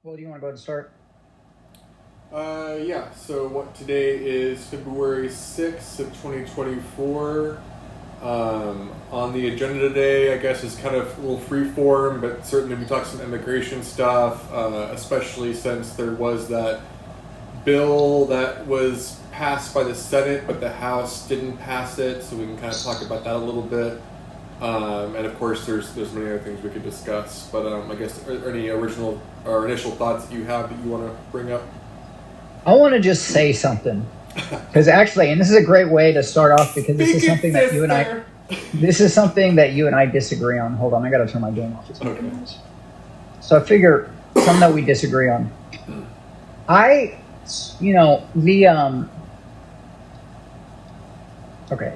Well, do you want to go ahead and start? Yeah, so what today is February 6th of 2024. On the agenda today, I guess, is kind of a little free form, but certainly we talk some immigration stuff, especially since there was that bill that was passed by the Senate, but the House didn't pass it, so we can kind of talk about that a little bit. And of course, there's many other things we could discuss, but I guess are any original or initial thoughts that you have that you want to bring up? I want to just say something because actually, and this is a great way to start off because this is something that you and I, this is something that you and I disagree on. Hold on, I got to turn my game off. It's okay. So I figure something that we disagree on. Okay,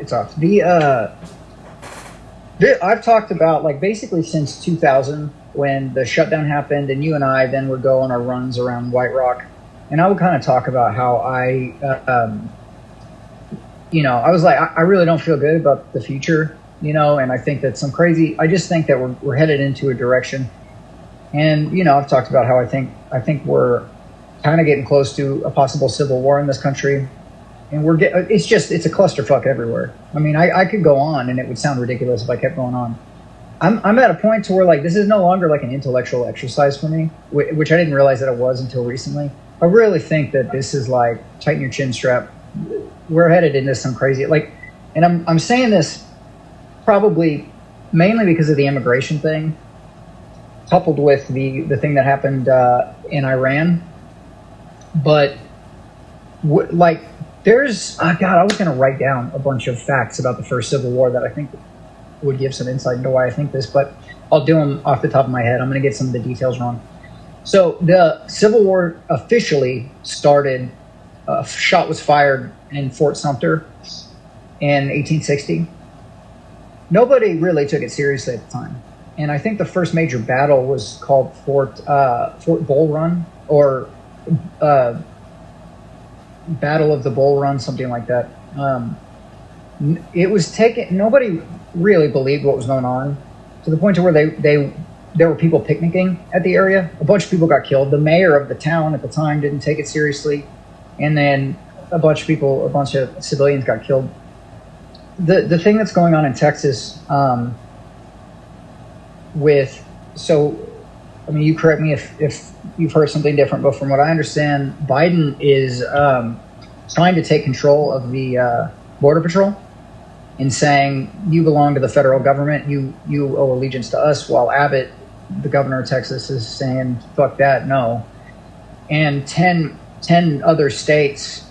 it's off. I've talked about like basically since 2000 when the shutdown happened, and you and I then would go on our runs around White Rock. And I would kind of talk about how I was like, I really don't feel good about the future, and I think that I just think that we're headed into a direction. And, I've talked about how I think we're kind of getting close to a possible civil war in this country. And it's a clusterfuck everywhere. I mean, I could go on and it would sound ridiculous if I kept going on. I'm at a point to where like, this is no longer like an intellectual exercise for me, which I didn't realize that it was until recently. I really think that this is like tighten your chin strap. We're headed into some crazy and I'm saying this probably mainly because of the immigration thing, coupled with the thing that happened in Iran. But there's I was going to write down a bunch of facts about the first Civil War that I think would give some insight into why I think this, but I'll do them off the top of my head. I'm going to get some of the details wrong. So the Civil War officially started, a shot was fired in Fort Sumter in 1860. Nobody really took it seriously at the time. And I think the first major battle was called Fort Bull Run, or Battle of the Bull Run, something like that. It was taken, nobody really believed what was going on, to the point to where there were people picnicking at the area. A bunch of people got killed. The mayor of the town at the time didn't take it seriously. And then a bunch of civilians got killed. The thing that's going on in Texas you correct me if you've heard something different, but from what I understand, Biden is trying to take control of the Border Patrol and saying, you belong to the federal government, you owe allegiance to us, while Abbott, the governor of Texas, is saying, fuck that, no. And 10 other states,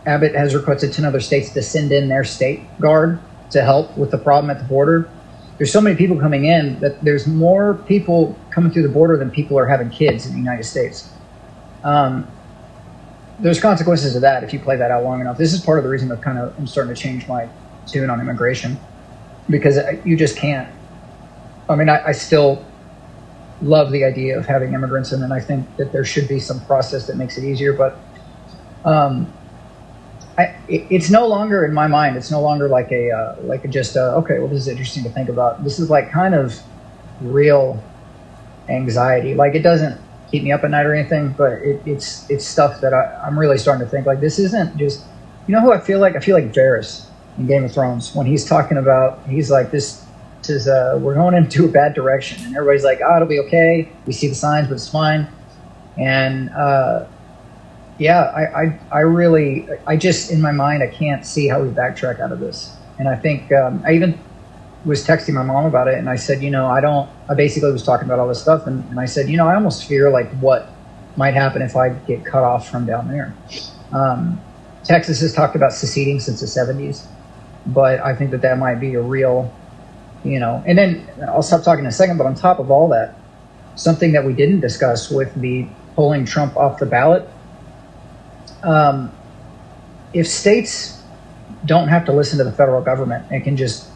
Abbott has requested 10 other states to send in their state guard to help with the problem at the border. There's so many people coming in that there's more people coming through the border than people are having kids in the United States. There's consequences to that if you play that out long enough. This is part of the reason I'm starting to change my tune on immigration, because you just can't. I mean, I still love the idea of having immigrants in, and I think that there should be some process that makes it easier. But it's no longer in my mind. It's no longer like okay, well, this is interesting to think about. This is like kind of real anxiety. Like, it doesn't keep me up at night or anything, but it's stuff that I'm really starting to think like, this isn't just, who I feel like? I feel like Varys in Game of Thrones when he's talking about, he's like, this is we're going into a bad direction, and everybody's like, it'll be okay. We see the signs, but it's fine. And I just, in my mind, I can't see how we backtrack out of this. And I think I even was texting my mom about it, and I said, I basically was talking about all this stuff, and I said, I almost fear like what might happen if I get cut off from down there. Texas has talked about seceding since the 70s, but I think that might be a real, and then I'll stop talking in a second, but on top of all that, something that we didn't discuss with the pulling Trump off the ballot, if states don't have to listen to the federal government and can just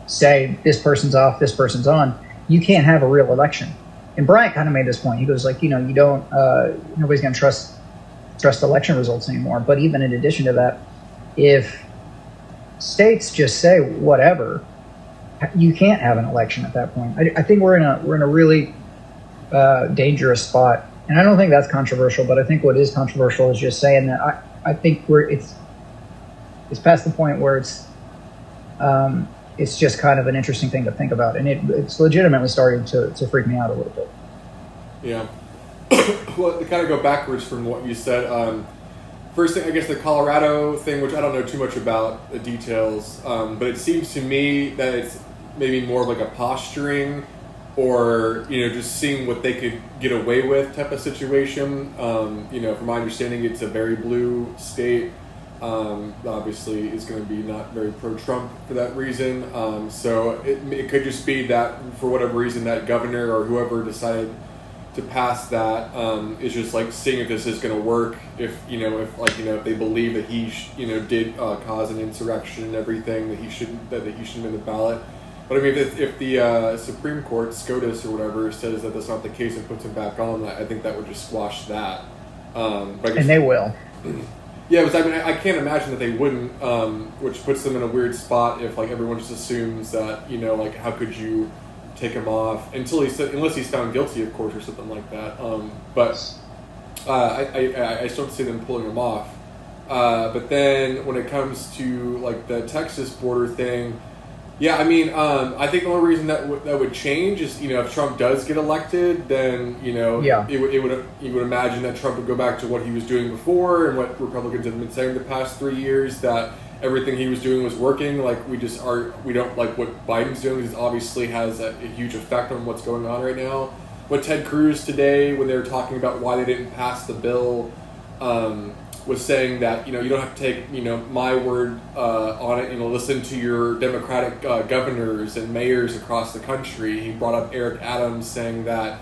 say this person's off, this person's on, you can't have a real election. And Bryant kind of made this point. He goes like, you don't, nobody's going to trust election results anymore. But even in addition to that, if states just say whatever, you can't have an election at that point. I think we're in a really dangerous spot and I don't think that's controversial, but I think what is controversial is just saying that I think it's past the point where it's just kind of an interesting thing to think about, and it's legitimately starting to freak me out a little bit. Yeah. Well, to kind of go backwards from what you said, first thing, I guess the Colorado thing, which I don't know too much about the details, but it seems to me that it's maybe more of like a posturing or, just seeing what they could get away with type of situation. From my understanding, it's a very blue state. Obviously is going to be not very pro-Trump for that reason. So it could just be that for whatever reason that governor or whoever decided to pass that is just like seeing if this is going to work. If they believe that he did cause an insurrection and everything, that he shouldn't be in the ballot. But I mean, if the Supreme Court, SCOTUS or whatever, says that that's not the case and puts him back on, I think that would just squash that. And they will. Yeah, but I can't imagine that they wouldn't, which puts them in a weird spot if like everyone just assumes that how could you take him off unless he's found guilty, of course, or something like that. But I still don't see them pulling him off. But then when it comes to like the Texas border thing, yeah, I mean, I think the only reason that would change is if Trump does get elected, then you would imagine that Trump would go back to what he was doing before and what Republicans have been saying the past 3 years, that everything he was doing was working. Like we don't like what Biden's doing, because obviously has a huge effect on what's going on right now. What Ted Cruz today, when they were talking about why they didn't pass the bill, was saying that you don't have to take my word on it. Listen to your Democratic governors and mayors across the country. He brought up Eric Adams saying that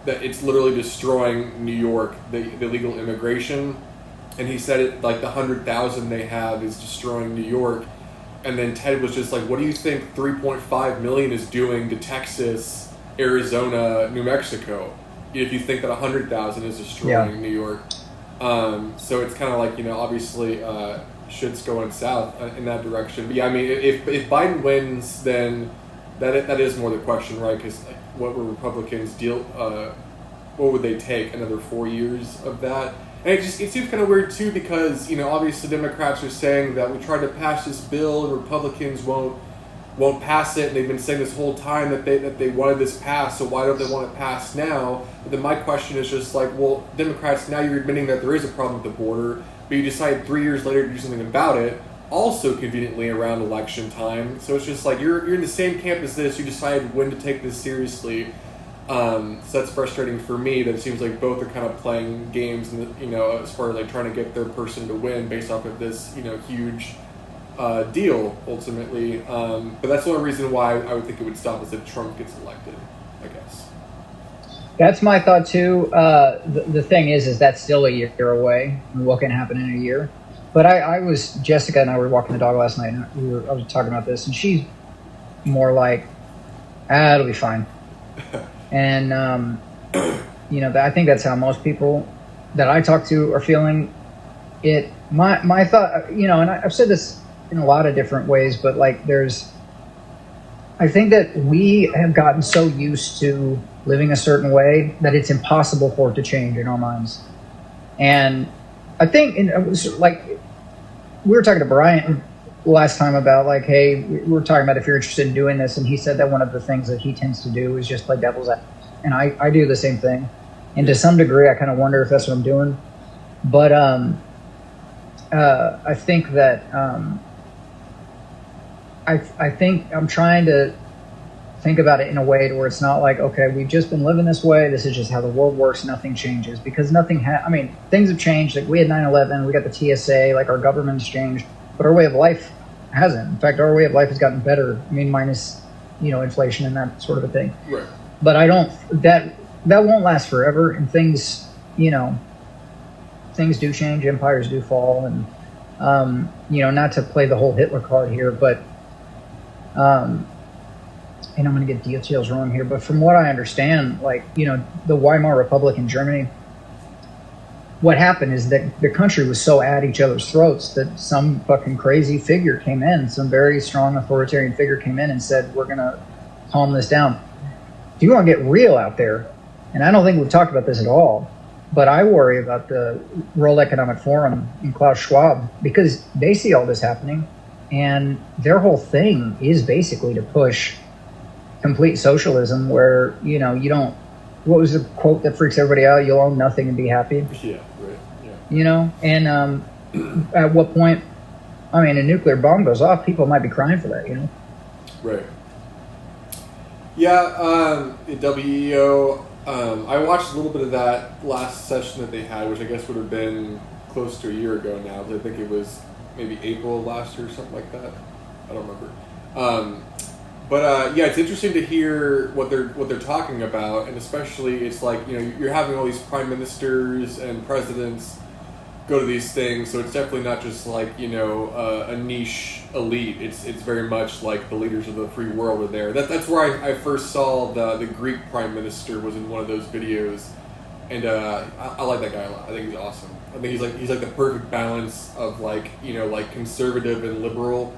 it's literally destroying New York, the illegal immigration, and he said it like the 100,000 they have is destroying New York. And then Ted was just like, "What do you think 3.5 million is doing to Texas, Arizona, New Mexico? If you think that 100,000 is destroying New York." So it's kind of like, obviously shit's going south in that direction. But yeah, I mean, if Biden wins, then that is more the question, right? Because like, what would Republicans what would they take? Another 4 years of that? And it seems kind of weird too, because obviously Democrats are saying that we tried to pass this bill and Republicans won't pass it, and they've been saying this whole time that they wanted this passed, so why don't they want it passed now? But then my question is just like, well, Democrats, now you're admitting that there is a problem with the border, but you decide 3 years later to do something about it, also conveniently around election time. So it's just like you're in the same camp as this, you decide when to take this seriously. So that's frustrating for me, that it seems like both are kind of playing games, and as far as like trying to get their person to win based off of this huge deal ultimately, but that's the only reason why I would think it would stop is if Trump gets elected, I guess. That's my thought too. The thing is that's still a year away. What can happen in a year? But Jessica and I were walking the dog last night, and I was talking about this, and she's more like, it'll be fine. And I think that's how most people that I talk to are feeling it. My thought, and I've said this in a lot of different ways, but like I think that we have gotten so used to living a certain way that it's impossible for it to change in our minds. And I think it was like, we were talking to Brian last time about like, hey, we were talking about if you're interested in doing this, and he said that one of the things that he tends to do is just play devil's advocate. And I do the same thing. And to some degree, I kind of wonder if that's what I'm doing. But I think that I think I'm trying to think about it in a way to where it's not like, okay, we've just been living this way, this is just how the world works, nothing changes. Because things have changed. Like we had 9/11, we got the TSA, like our government's changed, but our way of life hasn't. In fact, our way of life has gotten better. I mean, minus inflation and that sort of a thing. Right. But I don't, that won't last forever, and things do change, empires do fall, and not to play the whole Hitler card here, but and I'm going to get details wrong here, but from what I understand, like the Weimar Republic in Germany, what happened is that the country was so at each other's throats that some fucking crazy figure came in, some very strong authoritarian figure came in and said, we're going to calm this down. If you want to get real out there, and I don't think we've talked about this at all, But I worry about the World Economic Forum and Klaus Schwab because they see all this happening, and their whole thing is basically to push complete socialism, where you don't. What was the quote that freaks everybody out? You'll own nothing and be happy. Yeah, right. Yeah. And at what point? I mean, a nuclear bomb goes off, people might be crying for that. Right. Yeah. WEO. I watched a little bit of that last session that they had, which I guess would have been close to a year ago now. I think it was maybe April of last year or something like that. I don't remember. But it's interesting to hear what they're talking about, and especially it's like you're having all these prime ministers and presidents go to these things, so it's definitely not just like a niche elite. It's very much like the leaders of the free world are there. That's where I first saw the Greek prime minister was in one of those videos, and I like that guy a lot. I think he's awesome. I think he's like the perfect balance of like conservative and liberal.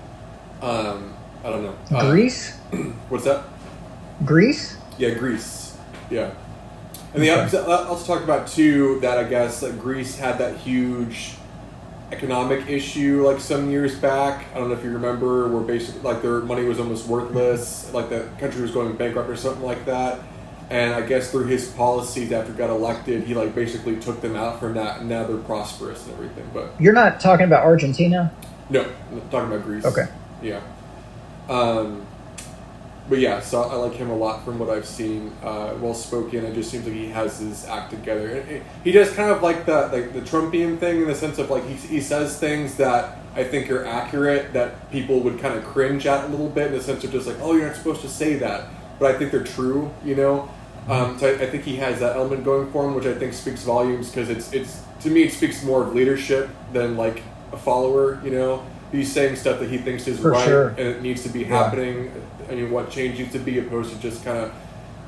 I don't know. Greece? What's that? Greece? Yeah, Greece. Yeah. And they also talked about, too, that I guess that Greece had that huge economic issue like some years back. I don't know if you remember, where basically like their money was almost worthless, like the country was going bankrupt or something like that. And I guess through his policies after he got elected, he like basically took them out from that, and now they're prosperous and everything. But you're not talking about Argentina? No, I'm talking about Greece. Okay. Yeah. But yeah, so I like him a lot from what I've seen. Well spoken. It just seems like he has his act together. He does kind of like the Trumpian thing in the sense of like he says things that I think are accurate that people would kind of cringe at a little bit in the sense of just like, oh, you're not supposed to say that, but I think they're true. So I think he has that element going for him, which I think speaks volumes because it's to me it speaks more of leadership than like a follower. He's saying stuff that he thinks is right and it needs to be happening. I mean, what change needs to be, opposed to just kind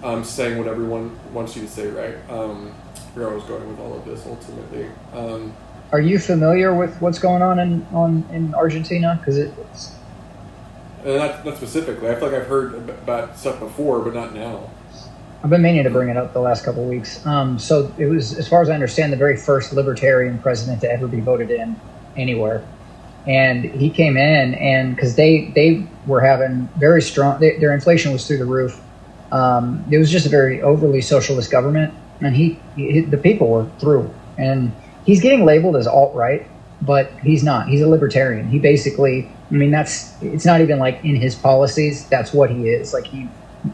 of saying what everyone wants you to say, right? Where I was going with all of this, ultimately. Are you familiar with what's going on in Argentina? Because it's not specifically. I feel like I've heard about stuff before, but not now. I've been meaning to bring it up the last couple of weeks. So it was, as far as I understand, the very first libertarian president to ever be voted in anywhere. And he came in, and because they were having very strong, their inflation was through the roof. It was just a very overly socialist government, and the people were through. And he's getting labeled as alt-right, but he's not. He's a libertarian. He basically, it's not even like in his policies. That's what he is. Like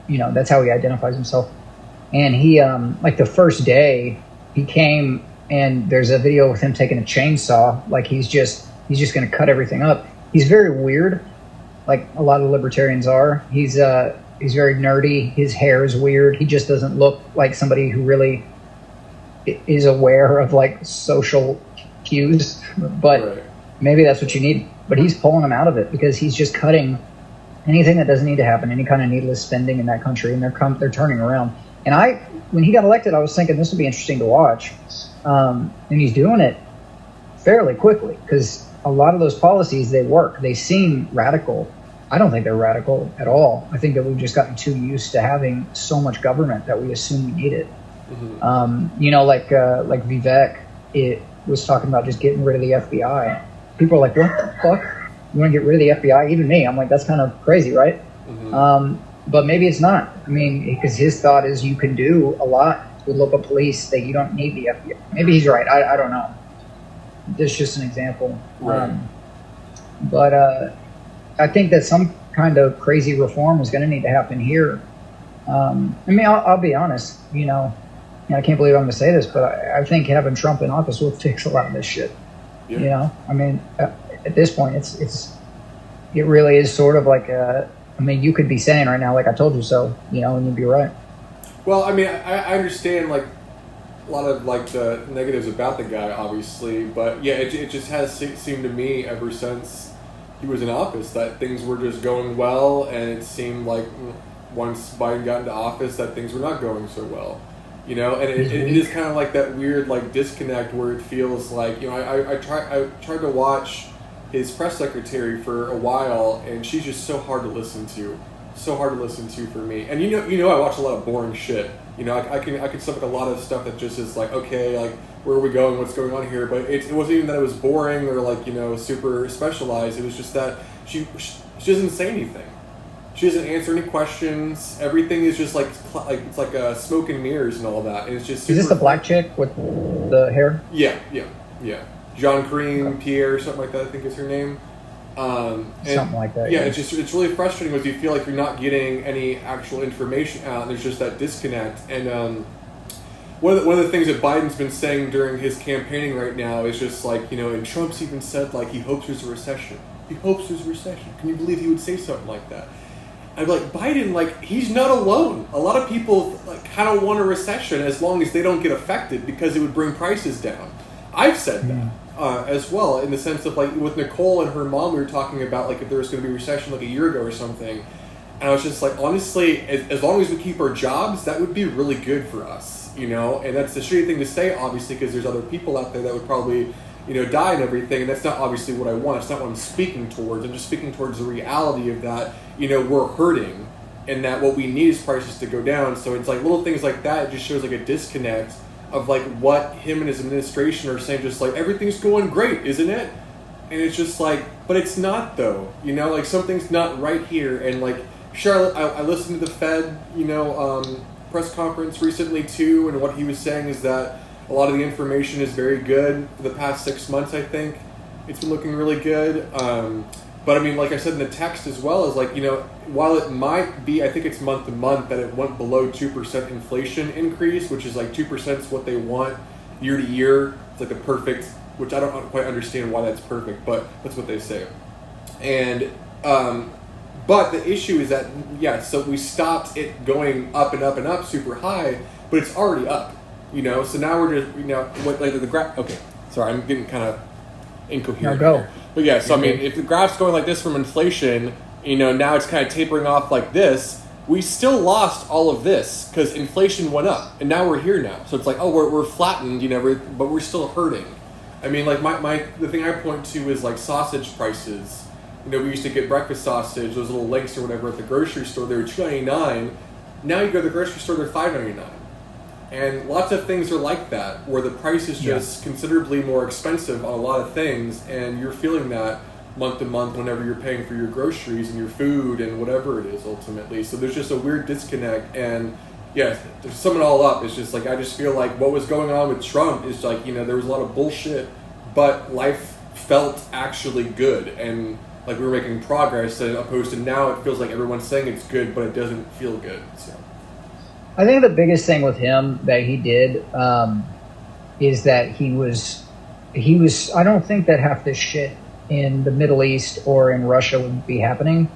that's how he identifies himself. And he, like the first day he came, and there's a video with him taking a chainsaw, like he's just going to cut everything up. He's very weird, like a lot of libertarians are. He's very nerdy. His hair is weird. He just doesn't look like somebody who really is aware of like social cues. But maybe that's what you need. But he's pulling them out of it because he's just cutting anything that doesn't need to happen, any kind of needless spending in that country, and they're turning around. And when he got elected, I was thinking this would be interesting to watch. And he's doing it fairly quickly because a lot of those policies, they work. They seem radical. I don't think they're radical at all. I think that we've just gotten too used to having so much government that we assume we need it. Mm-hmm. Like Vivek, it was talking about just getting rid of the FBI. People are like, what the fuck? You want to get rid of the FBI? Even me, I'm like, that's kind of crazy, right? Mm-hmm. But maybe it's not. Because his thought is you can do a lot with local police that you don't need the FBI. Maybe he's right. I don't know. This is just an example. Right. But I think that some kind of crazy reform is going to need to happen here. I'll be honest. I can't believe I'm going to say this, but I think having Trump in office will fix a lot of this shit. Yeah. At this point, it really is sort of like you could be saying right now, like I told you so, and you'd be right. Well, I understand like a lot of like the negatives about the guy, obviously, but yeah, it just has seemed to me ever since he was in office that things were just going well, and it seemed like once Biden got into office that things were not going so well, and it is kind of like that weird like disconnect where it feels like I tried to watch his press secretary for a while, and she's just so hard to listen to for me, and I watch a lot of boring shit. You know, I can stomach a lot of stuff that just is like, okay, like, where are we going? What's going on here? But it wasn't even that it was boring or like, you know, super specialized. It was just that she doesn't say anything. She doesn't answer any questions. Everything is just like it's like smoke and mirrors and all that. And it's just super. Is this the black chick with the hair? Yeah. Jean Kareem Pierre, something like that, I think is her name. Something like that. Yeah, it's really frustrating because you feel like you're not getting any actual information out, and there's just that disconnect. And one of the things that Biden's been saying during his campaigning right now is just like, you know, and Trump's even said like he hopes there's a recession. He hopes there's a recession. Can you believe he would say something like that? I'm like, Biden, like, he's not alone. A lot of people like kind of want a recession as long as they don't get affected because it would bring prices down. I've said that as well, in the sense of like with Nicole and her mom, we were talking about like if there was going to be a recession like a year ago or something, and I was just like, honestly, as long as we keep our jobs, that would be really good for us, you know. And that's the shitty thing to say, obviously, because there's other people out there that would probably, you know, die and everything, and that's not obviously what I want. It's not what I'm speaking towards. I'm just speaking towards the reality of that, you know, we're hurting, and that what we need is prices to go down. So it's like little things like that. It just shows like a disconnect of like what him and his administration are saying, just like everything's going great, isn't it? And it's just like, but it's not though, you know, like something's not right here. And like Charlotte, I listened to the Fed, you know, press conference recently too, and what he was saying is that a lot of the information is very good for the past 6 months. I think it's been looking really good. But I mean, like I said in the text as well, is like, you know, while it might be, I think it's month to month that it went below 2% inflation increase, which is like 2% is what they want year to year. It's like the perfect, which I don't quite understand why that's perfect, but that's what they say. And, but the issue is that, yeah, so we stopped it going up and up and up super high, but it's already up, you know? So now we're just, you know, what, like the graph, okay, sorry, I'm getting kind of incoherent. Now go. Here. But yeah, so I mean, if the graph's going like this from inflation, you know, now it's kind of tapering off like this, we still lost all of this because inflation went up, and now we're here now. So it's like, oh, we're flattened, you know, but we're still hurting. I mean, like the thing I point to is like sausage prices. You know, we used to get breakfast sausage, those little links or whatever at the grocery store. They were $2.99. Now you go to the grocery store, they're $5.99. And lots of things are like that, where the price is just considerably more expensive on a lot of things, and you're feeling that month to month whenever you're paying for your groceries and your food and whatever it is ultimately. So there's just a weird disconnect, and yeah, to sum it all up, it's just like I just feel like what was going on with Trump is like, you know, there was a lot of bullshit, but life felt actually good, and like we were making progress, as opposed to now it feels like everyone's saying it's good, but it doesn't feel good. So I think the biggest thing with him that he did is that he was. I don't think that half this shit in the Middle East or in Russia would be happening,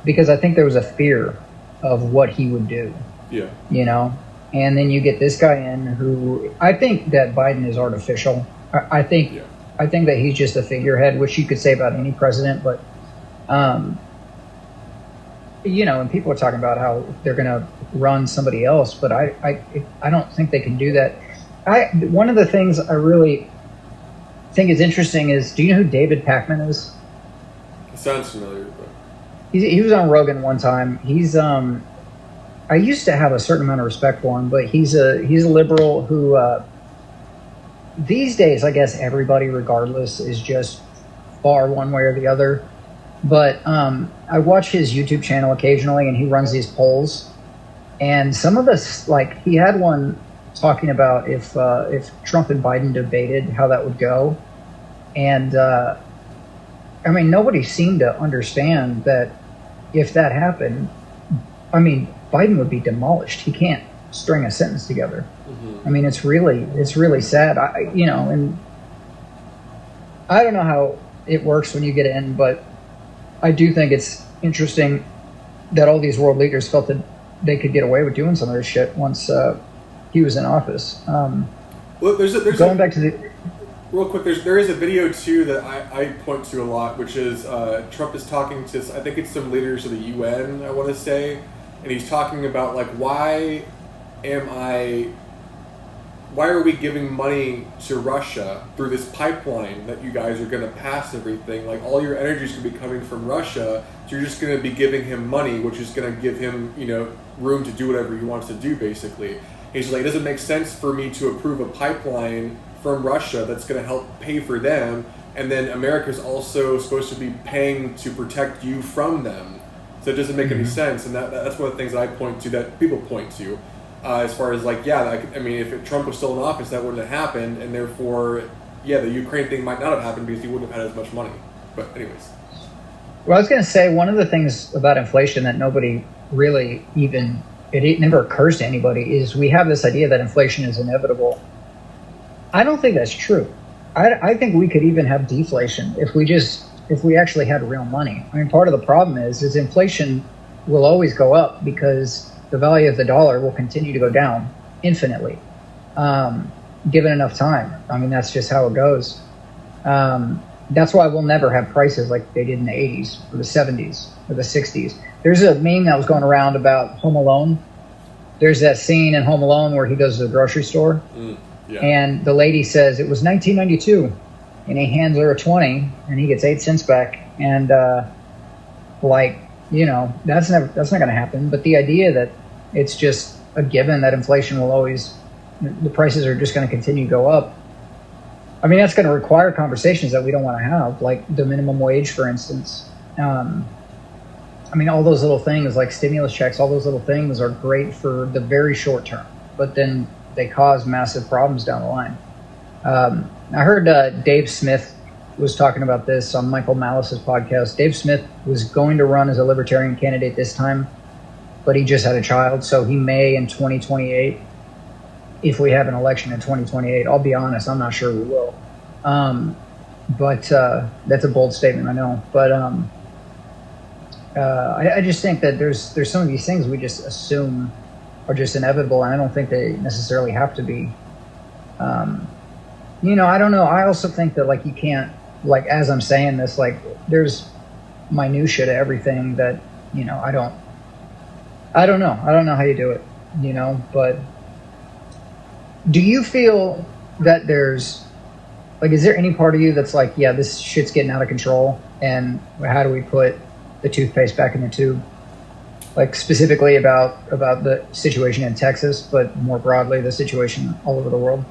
because I think there was a fear of what he would do. Yeah. You know, and then you get this guy in who I think that Biden is artificial. I think that he's just a figurehead, which you could say about any president, but. You know, and people are talking about how they're going to run somebody else, but I don't think they can do that. One of the things I really think is interesting is, do you know who David Pakman is? It sounds familiar, but he was on Rogan one time. He's I used to have a certain amount of respect for him, but he's a liberal who these days, I guess everybody, regardless, is just far one way or the other. But I watch his YouTube channel occasionally, and he runs these polls. And some of us, like, he had one talking about if Trump and Biden debated, how that would go. And, I mean, nobody seemed to understand that if that happened, I mean, Biden would be demolished. He can't string a sentence together. Mm-hmm. I mean, it's really sad. You know, and I don't know how it works when you get in, but I do think it's interesting that all these world leaders felt that they could get away with doing some of this shit once he was in office. Well, back to the real quick. There is a video too that I point to a lot, which is Trump is talking to, I think it's some leaders of the UN, I want to say, and he's talking about like, why am I why are we giving money to Russia through this pipeline that you guys are going to pass everything? Like, all your energy is going to be coming from Russia, so you're just going to be giving him money, which is going to give him, room to do whatever he wants to do, basically. He's like, it doesn't make sense for me to approve a pipeline from Russia that's going to help pay for them, and then America's also supposed to be paying to protect you from them. So it doesn't make any sense, and that's one of the things that I point to, that people point to. As far as if Trump was still in office, that wouldn't have happened, and therefore, the Ukraine thing might not have happened because he wouldn't have had as much money. But anyways. Well, I was going to say, one of the things about inflation that nobody really it never occurs to anybody is we have this idea that inflation is inevitable. I don't think that's true. I think we could even have deflation if we actually had real money. I mean, part of the problem is inflation will always go up because the value of the dollar will continue to go down infinitely, given enough time. I mean, that's just how it goes. That's why we'll never have prices like they did in the 80s or the 70s or the 60s. There's a meme that was going around about Home Alone. There's that scene in Home Alone where he goes to the grocery store, and the lady says it was 1992, and he hands her a 20, and he gets 8 cents back, and that's not going to happen. But the idea that it's just a given that inflation will always, the prices are just going to continue to go up. I mean, that's going to require conversations that we don't want to have, like the minimum wage, for instance. I mean, all those little things like stimulus checks, all those little things are great for the very short term, but then they cause massive problems down the line. I heard Dave Smith was talking about this on Michael Malice's podcast. Dave Smith was going to run as a libertarian candidate this time, but he just had a child, so he may in 2028, if we have an election in 2028. I'll be honest, I'm not sure we will. But that's a bold statement, I know. But I just think that there's some of these things we just assume are just inevitable, and I don't think they necessarily have to be. I don't know. I also think that you can't, as I'm saying this, there's minutia to everything that, I don't know. I don't know how you do it, but do you feel that there's, is there any part of you that's this shit's getting out of control, and how do we put the toothpaste back in the tube? Specifically about the situation in Texas, but more broadly, the situation all over the world?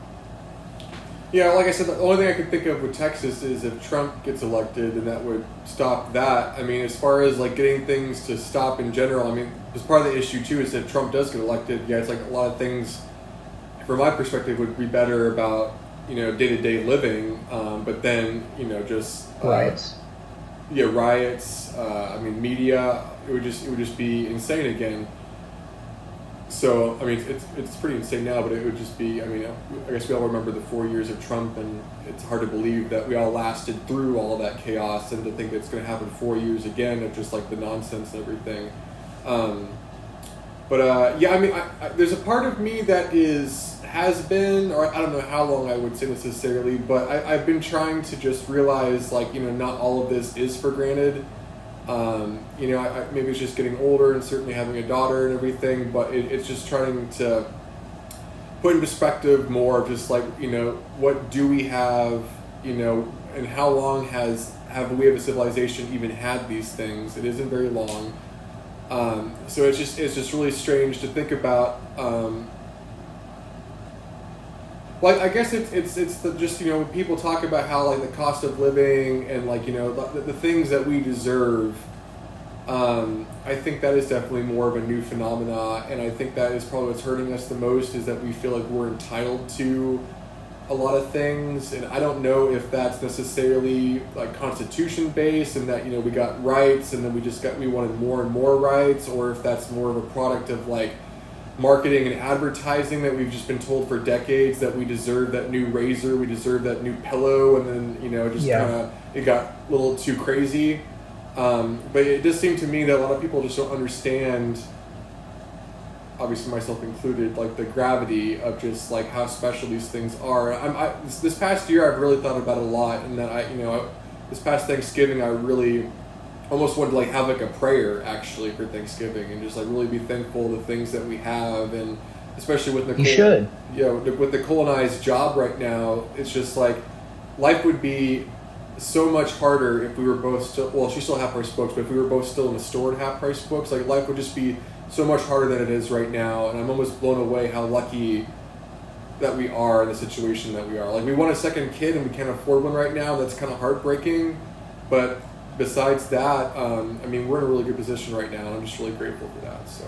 Yeah, like I said, the only thing I could think of with Texas is if Trump gets elected, then that would stop that. I mean, as far as getting things to stop in general, I mean, as part of the issue too is if Trump does get elected, it's a lot of things, from my perspective, would be better about day-to-day living, but then just riots. Riots. I mean, media. It would just be insane again. So I mean, it's pretty insane now, but it would just be. I mean, I guess we all remember the 4 years of Trump, and it's hard to believe that we all lasted through all that chaos, and to think that it's going to happen 4 years again of just the nonsense and everything. I mean, there's a part of me that has been, or I don't know how long I would say necessarily, but I've been trying to just realize, not all of this is for granted. Maybe it's just getting older and certainly having a daughter and everything, but it's just trying to put in perspective more of just what do we have, and how long have we as a civilization even had these things? It isn't very long. So it's just really strange to think about. I guess it's just when people talk about how the cost of living and the things that we deserve. I think that is definitely more of a new phenomena, and I think that is probably what's hurting us the most, is that we feel like we're entitled to a lot of things, and I don't know if that's necessarily constitution based, and that we got rights and then we wanted more and more rights, or if that's more of a product of marketing and advertising, that we've just been told for decades that we deserve that new razor, we deserve that new pillow, and then it got a little too crazy. But it does seem to me that a lot of people just don't understand, obviously myself included, the gravity of just how special these things are. This past year I've really thought about it a lot, and that this past Thanksgiving I really almost wanted to have a prayer actually for Thanksgiving, and just really be thankful for the things that we have, and especially with You should. with the colonized job right now. It's just like life would be so much harder if we were both still. Well, she's still half price books, but if we were both still in the store and half price books, like life would just be so much harder than it is right now. And I'm almost blown away how lucky that we are in the situation that we are. Like, we want a second kid and we can't afford one right now. That's kind of heartbreaking. But besides that, I mean, we're in a really good position right now. And I'm just really grateful for that. So.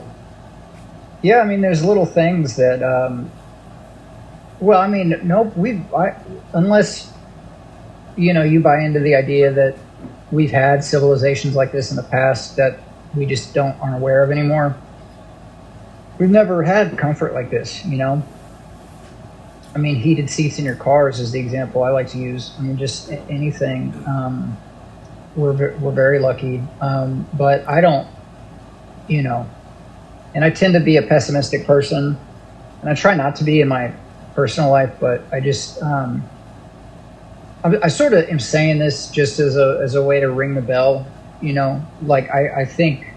Yeah, I mean, there's little things that. Well, I mean, nope. Unless you buy into the idea that we've had civilizations like this in the past that we just aren't aware of anymore. We've never had comfort like this, I mean, heated seats in your cars is the example I like to use. I mean, just anything. We're very lucky, but I don't, and I tend to be a pessimistic person, and I try not to be in my personal life, but I just, I sort of am saying this just as a way to ring the bell, like I think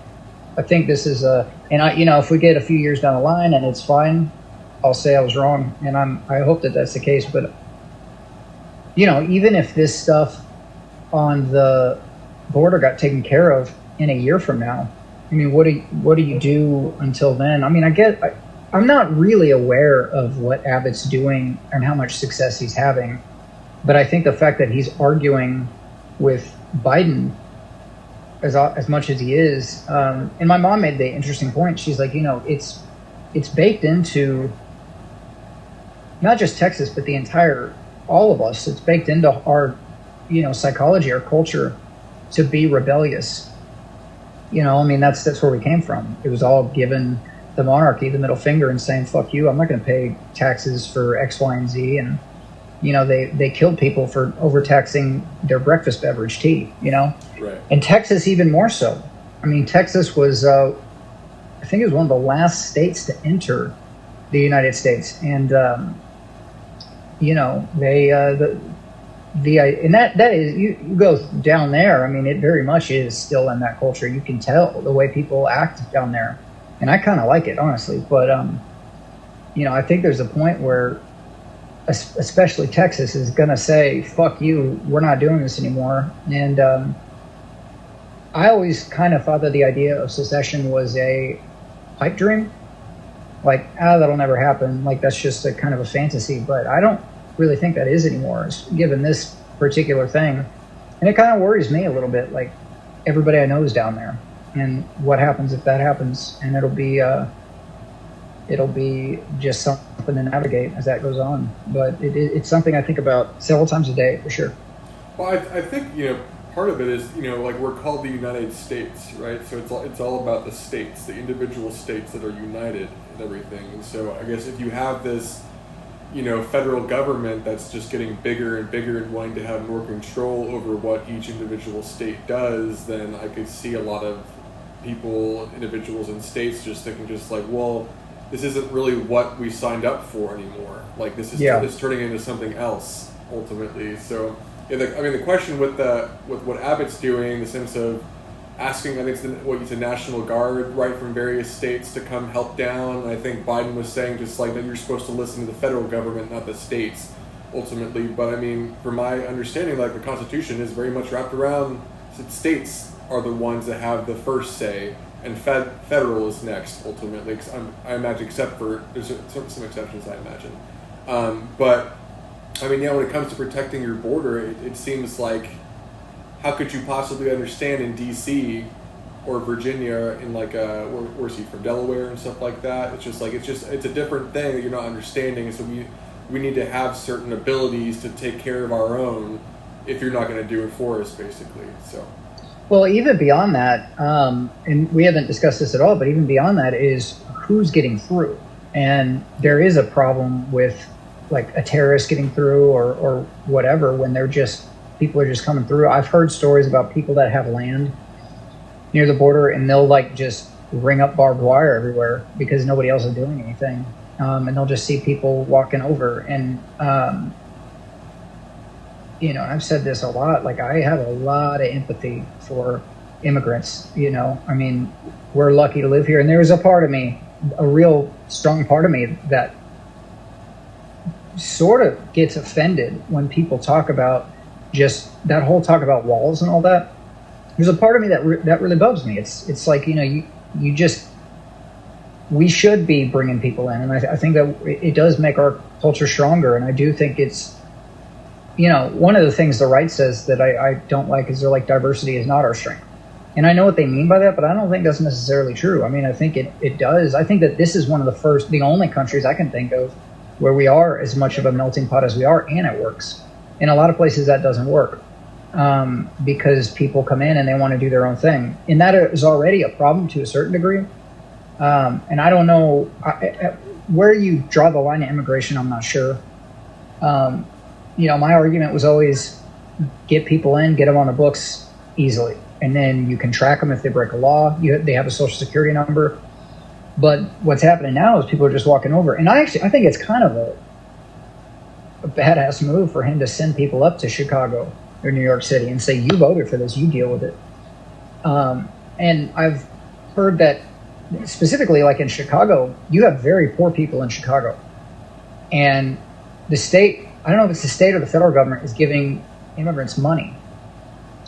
this is if we get a few years down the line and it's fine, I'll say I was wrong, and I hope that that's the case. But even if this stuff on the border got taken care of in a year from now, I mean, what do you do until then? I mean, I'm not really aware of what Abbott's doing and how much success he's having, but I think the fact that he's arguing with Biden as much as he is, and my mom made the interesting point. She's like, it's baked into not just Texas, but all of us. It's baked into our, psychology, our culture, to be rebellious. I mean, that's where we came from. It was all given the monarchy the middle finger and saying, fuck you, I'm not going to pay taxes for X, Y, and Z. And, they killed people for overtaxing their breakfast beverage, tea, Right. And Texas even more so. I mean, Texas was, I think it was one of the last states to enter the United States. And, they, and that is, you go down there, I mean, it very much is still in that culture. You can tell the way people act down there. And I kind of like it, honestly. But, I think there's a point where, especially Texas, is going to say, fuck you, we're not doing this anymore. And I always kind of thought that the idea of secession was a pipe dream. Like, that'll never happen. Like, that's just a kind of a fantasy. But I don't really think that is anymore, given this particular thing. And it kind of worries me a little bit. Like, everybody I know is down there. And what happens if that happens? And it'll be just something to navigate as that goes on. But it's something I think about several times a day, for sure. Well, I think, part of it is, like, we're called the United States, right? So it's all about the states, the individual states that are united and everything. And so I guess if you have this, federal government that's just getting bigger and bigger and wanting to have more control over what each individual state does, then I could see a lot of people, individuals in states just thinking just like, well, this isn't really what we signed up for anymore. Like, this is it's turning into something else ultimately. So, the question with what Abbott's doing, in the sense of asking, I think it's the National Guard, right, from various states to come help down. And I think Biden was saying just like that you're supposed to listen to the federal government, not the states, ultimately. But I mean, from my understanding, like, the Constitution is very much wrapped around states are the ones that have the first say, and federal is next, ultimately. Cause I imagine, except for there's some exceptions, I imagine. But I mean, when it comes to protecting your border, it seems like, how could you possibly understand in D.C. or Virginia, in like where's he from, Delaware and stuff like that? It's just like it's a different thing that you're not understanding. So we need to have certain abilities to take care of our own if you're not going to do it for us, basically. So. Well, even beyond that, and we haven't discussed this at all, but even beyond that is who's getting through. And there is a problem with, like, a terrorist getting through or whatever, when people are just coming through. I've heard stories about people that have land near the border, and they'll, like, just ring up barbed wire everywhere because nobody else is doing anything. And they'll just see people walking over. And, and I've said this a lot, like, I have a lot of empathy for immigrants, I mean, we're lucky to live here. And there was a part of me a real strong part of me that sort of gets offended when people talk about just that whole talk about walls and all that. There's a part of me that really bugs me. It's like, you just, we should be bringing people in, and I think that it does make our culture stronger. And I do think it's, one of the things the right says that I don't like is they're like, diversity is not our strength. And I know what they mean by that, but I don't think that's necessarily true. I mean, I think it does. I think that this is one of the only countries I can think of where we are as much of a melting pot as we are, and it works. In a lot of places that doesn't work, because people come in and they want to do their own thing. And that is already a problem to a certain degree. And I don't know where you draw the line of immigration, I'm not sure. My argument was always get people in, get them on the books easily. And then you can track them if they break a law. They have a social security number. But what's happening now is people are just walking over. And I think it's kind of a badass move for him to send people up to Chicago or New York City and say, you voted for this, you deal with it. And I've heard that specifically, like in Chicago, you have very poor people in Chicago. And the state, I don't know if it's the state or the federal government, is giving immigrants money.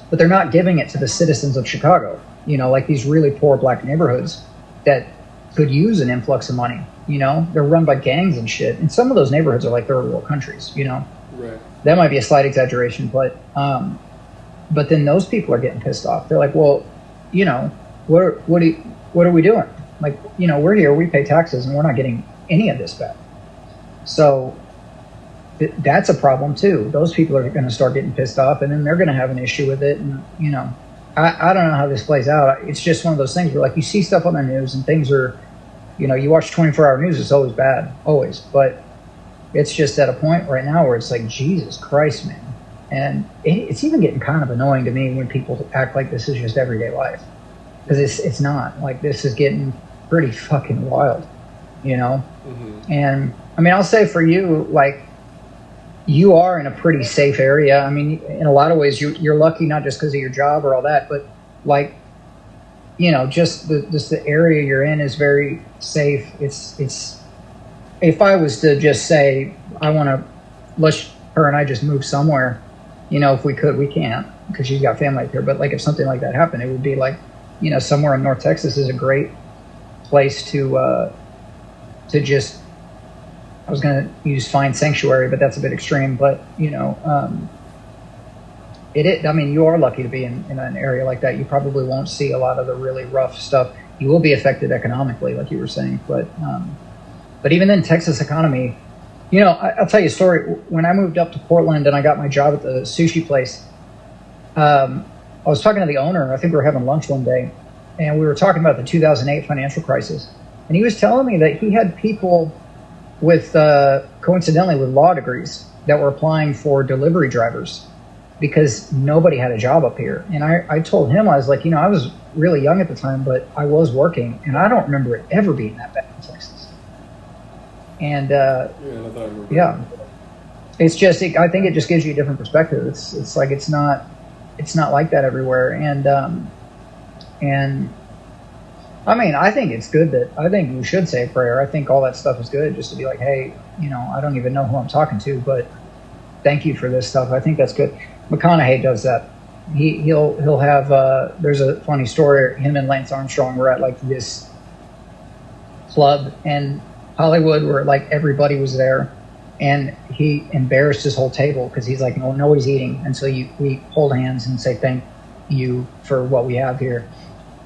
But they're not giving it to the citizens of Chicago, like these really poor black neighborhoods that could use an influx of money. They're run by gangs and shit. And some of those neighborhoods are like third world countries, Right. That might be a slight exaggeration, but then those people are getting pissed off. They're like, well, what are we doing? Like, we're here, we pay taxes, and we're not getting any of this back. So that's a problem too. Those people are going to start getting pissed off, and then they're going to have an issue with it. And, I don't know how this plays out. It's just one of those things where, like, you see stuff on the news and things are, you watch 24-hour news, it's always bad, always. But it's just at a point right now where it's like, Jesus Christ, man. And it's even getting kind of annoying to me when people act like this is just everyday life. Because it's not. Like, this is getting pretty fucking wild, Mm-hmm. And, I mean, I'll say for you, like, you are in a pretty safe area. I mean, in a lot of ways, you're lucky, not just because of your job or all that, but, like, just the area you're in is very safe. It's if I was to just say, her and I just move somewhere, if we could, we can't, because she's got family up here. But, like, if something like that happened, it would be like, somewhere in North Texas is a great place to just, I was going to use find sanctuary, but that's a bit extreme. But, I mean, you are lucky to be in an area like that. You probably won't see a lot of the really rough stuff. You will be affected economically, like you were saying. But even then, Texas economy, I'll tell you a story. When I moved up to Portland and I got my job at the sushi place, I was talking to the owner. I think we were having lunch one day, and we were talking about the 2008 financial crisis. And he was telling me that he had people with, coincidentally, with law degrees that were applying for delivery drivers because nobody had a job up here. And I told him, I was like, I was really young at the time, but I was working, and I don't remember it ever being that bad in Texas. And yeah, it's just, I think it just gives you a different perspective. It's like, it's not like that everywhere. And I mean, I think it's good I think you should say a prayer. I think all that stuff is good, just to be like, hey, I don't even know who I'm talking to, but thank you for this stuff. I think that's good. McConaughey does that. He'll have, there's a funny story. Him and Lance Armstrong were at like this club in Hollywood where like everybody was there, and he embarrassed his whole table because he's like, well, nobody's eating. And so we hold hands and say, thank you for what we have here.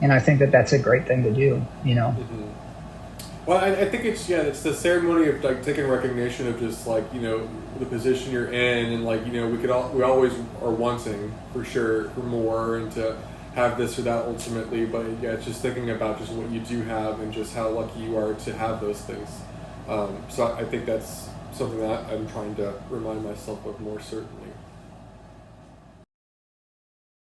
And I think that's a great thing to do, Mm-hmm. Well, I think it's the ceremony of like taking recognition of just like, the position you're in, and like, we always are wanting for sure for more and to have this or that ultimately, but yeah, it's just thinking about just what you do have and just how lucky you are to have those things. So I think that's something that I'm trying to remind myself of more certainly.